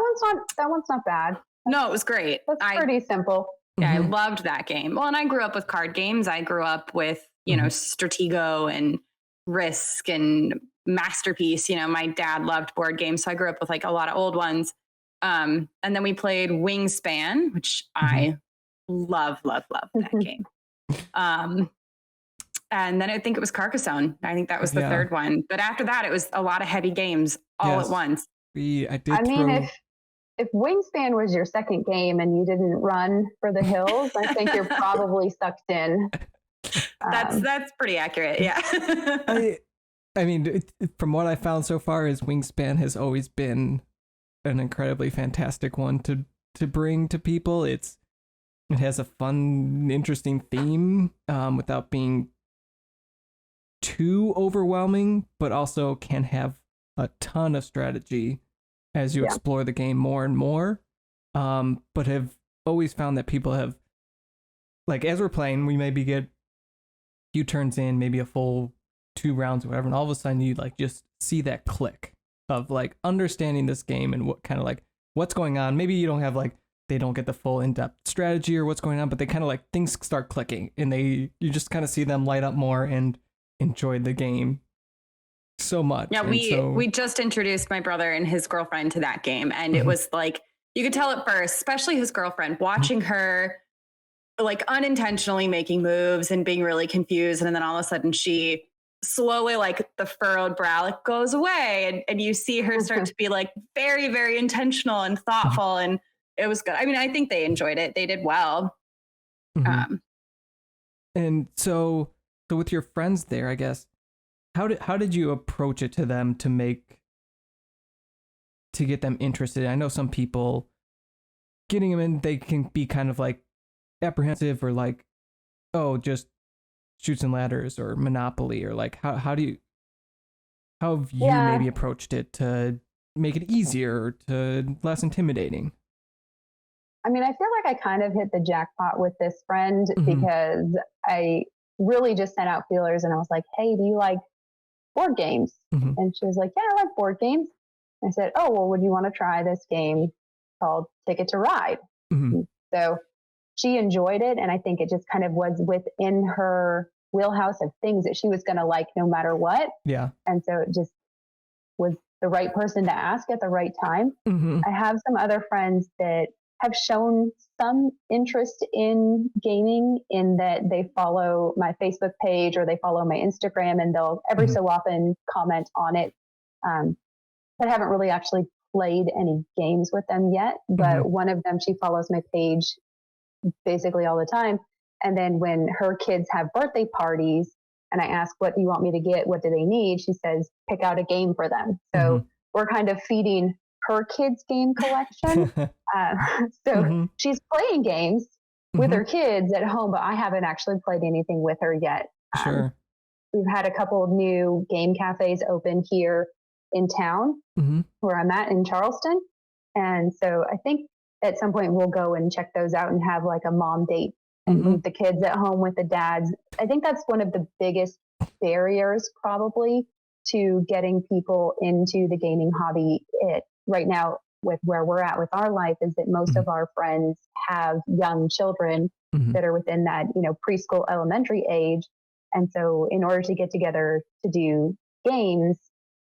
one's not bad. No, it was great. That's pretty simple. Yeah, I loved that game. Well, and I grew up with card games. I grew up with, Stratego and Risk and Masterpiece. My dad loved board games, so I grew up with like a lot of old ones. And then we played Wingspan, which I love that game. And then I think it was Carcassonne. I think that was the third one. But after that, it was a lot of heavy games all at once. If Wingspan was your second game and you didn't run for the hills, I think you're probably sucked in. That's pretty accurate. Yeah. I mean, from what I found so far, is Wingspan has always been an incredibly fantastic one to bring to people. It has a fun, interesting theme without being too overwhelming, but also can have a ton of strategy as you explore the game more and more. But have always found that people have, like, as we're playing, we maybe get a few turns in, maybe a full 2 rounds or whatever, and all of a sudden you like just see that click of like understanding this game and what kind of like what's going on. Maybe you don't have like, they don't get the full in-depth strategy or what's going on, but they kind of like things start clicking and you just kind of see them light up more and enjoy the game so much. Yeah, we just introduced my brother and his girlfriend to that game, and it was like, you could tell at first, especially his girlfriend, watching her like unintentionally making moves and being really confused, and then all of a sudden she slowly, like the furrowed brow like goes away, and you see her start to be like very, very intentional and thoughtful, and it was good. I mean, I think they enjoyed it. They did well. And so with your friends there, I guess, how did you approach it to them to get them interested? I know some people getting them in, they can be kind of like apprehensive or like, oh, just Chutes and Ladders or Monopoly, or like how have you maybe approached it to make it easier or to less intimidating? I mean, I feel like I kind of hit the jackpot with this friend because I really just sent out feelers and I was like, hey, do you like board games? And she was like, yeah, I like board games. I said, oh, well, would you want to try this game called Ticket to Ride? So she enjoyed it. And I think it just kind of was within her wheelhouse of things that she was going to like no matter what. Yeah. And so it just was the right person to ask at the right time. I have some other friends that have shown some interest in gaming, in that they follow my Facebook page or they follow my Instagram, and they'll every so often comment on it. But I haven't really actually played any games with them yet. But one of them, she follows my page basically all the time. And then when her kids have birthday parties and I ask, what do you want me to get? What do they need? She says, pick out a game for them. So we're kind of feeding her kids' game collection. She's playing games with her kids at home, but I haven't actually played anything with her yet. Sure. We've had a couple of new game cafes open here in town where I'm at in Charleston. And so I think at some point we'll go and check those out and have like a mom date and leave the kids at home with the dads. I think that's one of the biggest barriers probably to getting people into the gaming hobby right now with where we're at with our life, is that most of our friends have young children that are within that, preschool, elementary age. And so in order to get together to do games,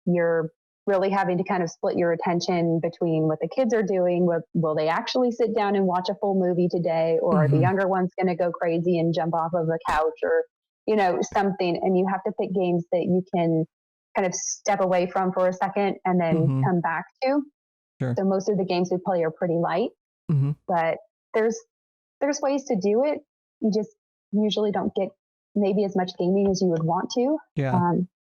you're really having to kind of split your attention between what the kids are doing. Will they actually sit down and watch a full movie today? Or are the younger ones going to go crazy and jump off of the couch or, something? And you have to pick games that you can kind of step away from for a second and then come back to. Sure. So most of the games we play are pretty light, but there's ways to do it. You just usually don't get maybe as much gaming as you would want to,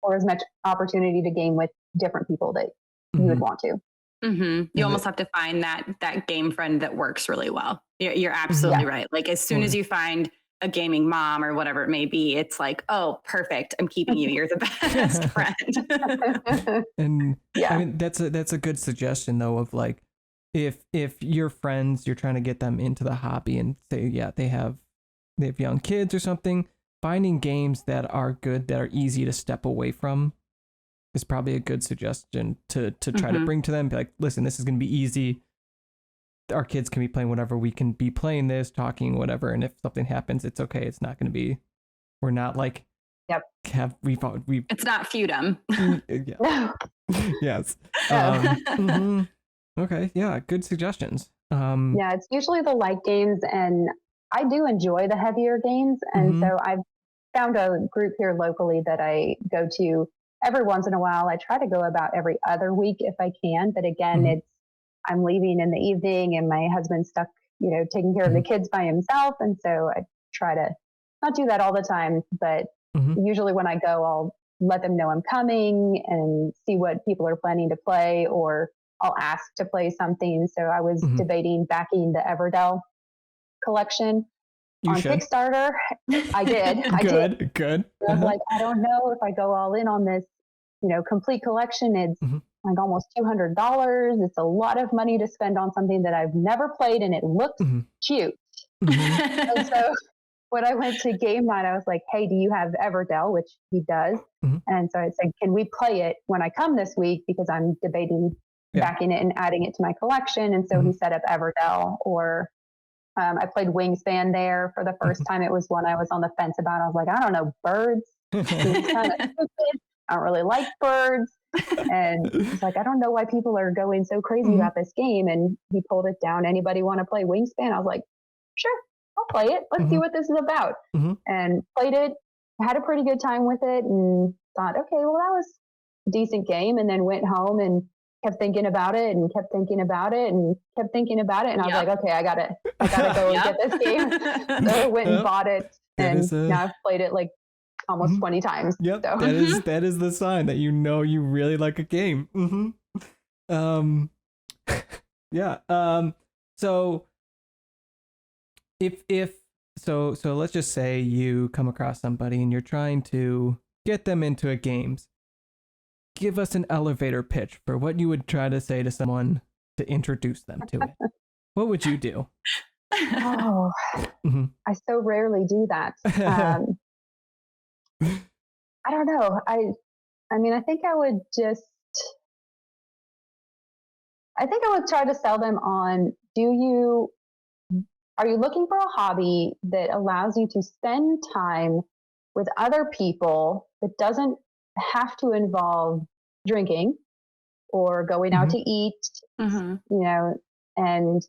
or as much opportunity to game with different people that you would want to. You almost have to find that game friend that works really well. You're absolutely right. Like as soon as you find a gaming mom or whatever it may be, it's like, oh, perfect. I'm keeping you. You're the best friend. And I mean, that's a good suggestion though, of like, if your friends, you're trying to get them into the hobby and say, they have young kids or something, finding games that are good, that are easy to step away from is probably a good suggestion to try to bring to them. Be like, listen, this is going to be easy. Our kids can be playing whatever. We can be playing this, talking, whatever. And if something happens, it's okay. It's not going to be, we're not like, it's not feudum. Yes. Okay. Yeah. Good suggestions. It's usually the light games, and I do enjoy the heavier games. And so I've found a group here locally that I go to every once in a while. I try to go about every other week if I can. But again, I'm leaving in the evening and my husband's stuck, taking care of the kids by himself. And so I try to not do that all the time, but usually when I go, I'll let them know I'm coming and see what people are planning to play, or I'll ask to play something. So I was debating backing the Everdell collection on Kickstarter. I did. Good. I was like, I don't know if I go all in on this, complete collection. It's like almost $200. It's a lot of money to spend on something that I've never played, and it looks cute. And so when I went to game night, I was like, hey, do you have Everdell? Which he does. And so I said, can we play it when I come this week? Because I'm debating backing it and adding it to my collection. And so he set up Everdell, or I played Wingspan there for the first time. It was one I was on the fence about. I was like, I don't know, birds. It's kind of stupid. I don't really like birds. And it's like, I don't know why people are going so crazy about this game. And he pulled it down. Anybody want to play Wingspan? I was like, sure, I'll play it. Let's see what this is about. And played it, had a pretty good time with it, and thought, okay, well, that was a decent game. And then went home and kept thinking about it and kept thinking about it and kept thinking about it. And I was like, okay, I gotta go and get this game. So I went and bought it. And now I've played it like almost 20 times. Yep. So. That is the sign that you really like a game. So so let's just say you come across somebody and you're trying to get them into a games. Give us an elevator pitch for what you would try to say to someone to introduce them to it. What would you do? Oh, I so rarely do that. I don't know. I mean, I think I would try to sell them on, are you looking for a hobby that allows you to spend time with other people that doesn't have to involve drinking? or going out to eat, you know, and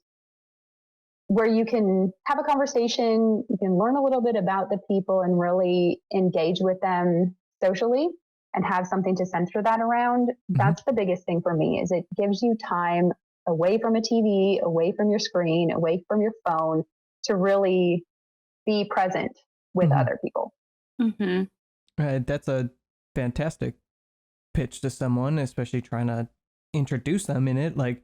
where you can have a conversation, you can learn a little bit about the people and really engage with them socially and have something to center that around. That's the biggest thing for me, is it gives you time away from a TV, away from your screen, away from your phone, to really be present with other people. That's a fantastic pitch to someone, especially trying to introduce them in it. Like,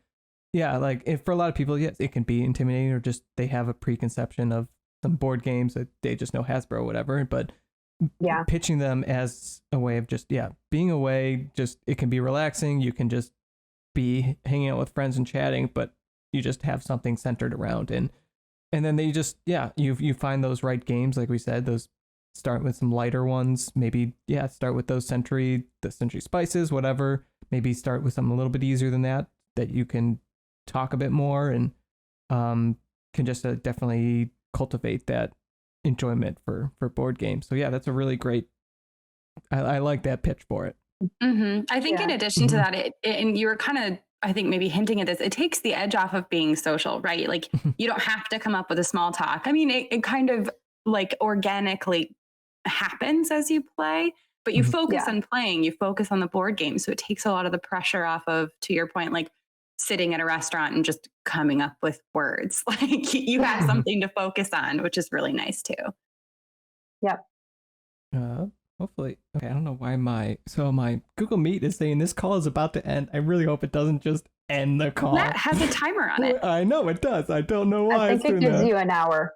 yeah, like if for a lot of people, yes, it can be intimidating, or just they have a preconception of some board games that they just know Hasbro or whatever. But pitching them as a way of just, being away, just, it can be relaxing. You can just be hanging out with friends and chatting, but you just have something centered around. And then they just, you find those right games, like we said, those start with some lighter ones, maybe, start with those the Century Spices, whatever, maybe start with something a little bit easier than that you can talk a bit more and can just definitely cultivate that enjoyment for board games. So that's a really great, I like that pitch for it. I think in addition to that, and you were kind of, I think maybe hinting at this, it takes the edge off of being social, right? Like you don't have to come up with a small talk. I mean, it kind of like organically happens as you play, but you focus on playing, you focus on the board game. So it takes a lot of the pressure off of, to your point, like sitting at a restaurant and just coming up with words. Like you have something to focus on, which is really nice too. Yep. Hopefully. Okay, I don't know why my Google Meet is saying this call is about to end. I really hope it doesn't just end the call. That has a timer on it. I know it does. I don't know why. I think it gives you an hour.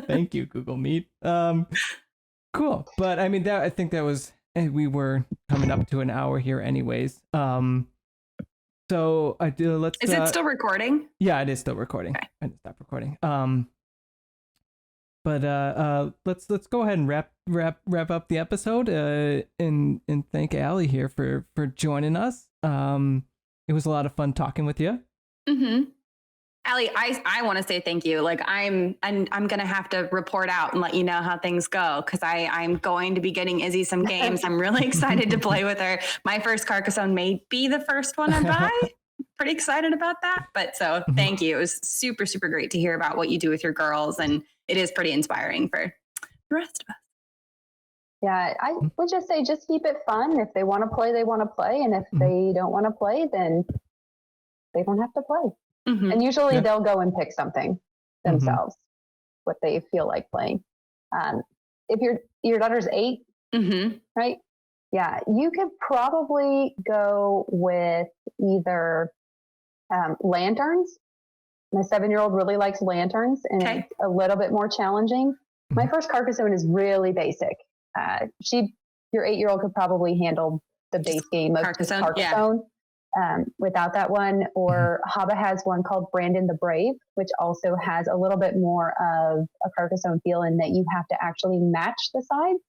Thank you, Google Meet. Cool. But I mean, I think that was, we were coming up to an hour here anyways. So let's. Is it still recording? Yeah, it is still recording. Okay. I didn't stop recording. But let's go ahead and wrap up the episode. And thank Alli here for joining us. It was a lot of fun talking with you. Alli, I want to say thank you. Like I'm gonna have to report out and let you know how things go, because I'm going to be getting Izzy some games. I'm really excited to play with her. My first Carcassonne may be the first one I buy. Pretty excited about that. But so thank you. It was super, super great to hear about what you do with your girls, and it is pretty inspiring for the rest of us. Yeah, I would just say, just keep it fun. If they want to play, they want to play. And if they don't want to play, then they don't have to play. And usually they'll go and pick something themselves, what they feel like playing. If your daughter's 8, right? Yeah, you could probably go with either lanterns. My 7-year-old really likes lanterns, and it's a little bit more challenging. My first Carcassonne is really basic. Your 8-year-old could probably handle the base game of Carcassonne without that one. Or Haba has one called Brandon the Brave, which also has a little bit more of a Carcassonne feel, in that you have to actually match the sides.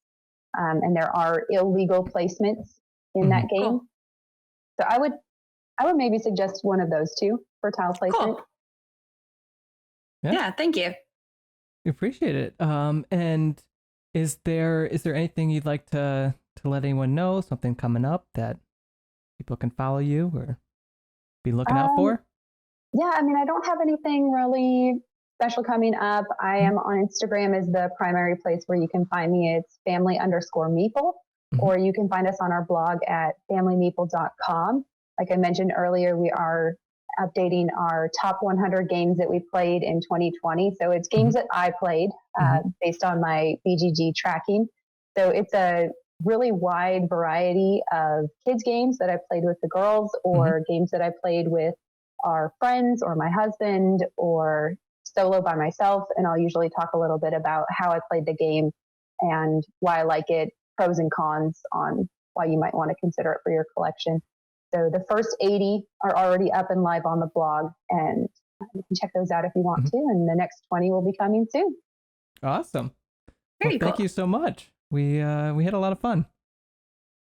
And there are illegal placements in that game. Cool. So I would maybe suggest one of those two for tile placement. Cool. Yeah, thank you. We appreciate it. And is there anything you'd like to let anyone know? Something coming up that people can follow you or be looking out for? Yeah, I mean, I don't have anything really special coming up. I am on Instagram as the primary place where you can find me. It's family_meeple, or you can find us on our blog at familymeeple.com. Like I mentioned earlier, we are updating our top 100 games that we played in 2020. So it's games that I played based on my BGG tracking. So it's a really wide variety of kids games that I played with the girls, or games that I played with our friends or my husband, or solo by myself. And I'll usually talk a little bit about how I played the game and why I like it, pros and cons on why you might want to consider it for your collection. So the first 80 are already up and live on the blog, and you can check those out if you want to. And the next 20 will be coming soon. Awesome. Very cool. Thank you so much. We had a lot of fun.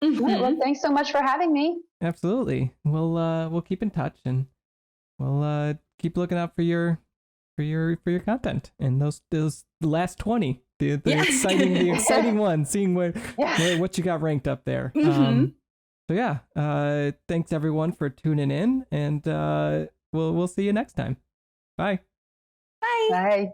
Well, thanks so much for having me. Absolutely. We'll keep in touch, and we'll keep looking out for your content and those last 20, the exciting one, seeing what you got ranked up there. So yeah, thanks everyone for tuning in, and we'll see you next time. Bye. Bye. Bye.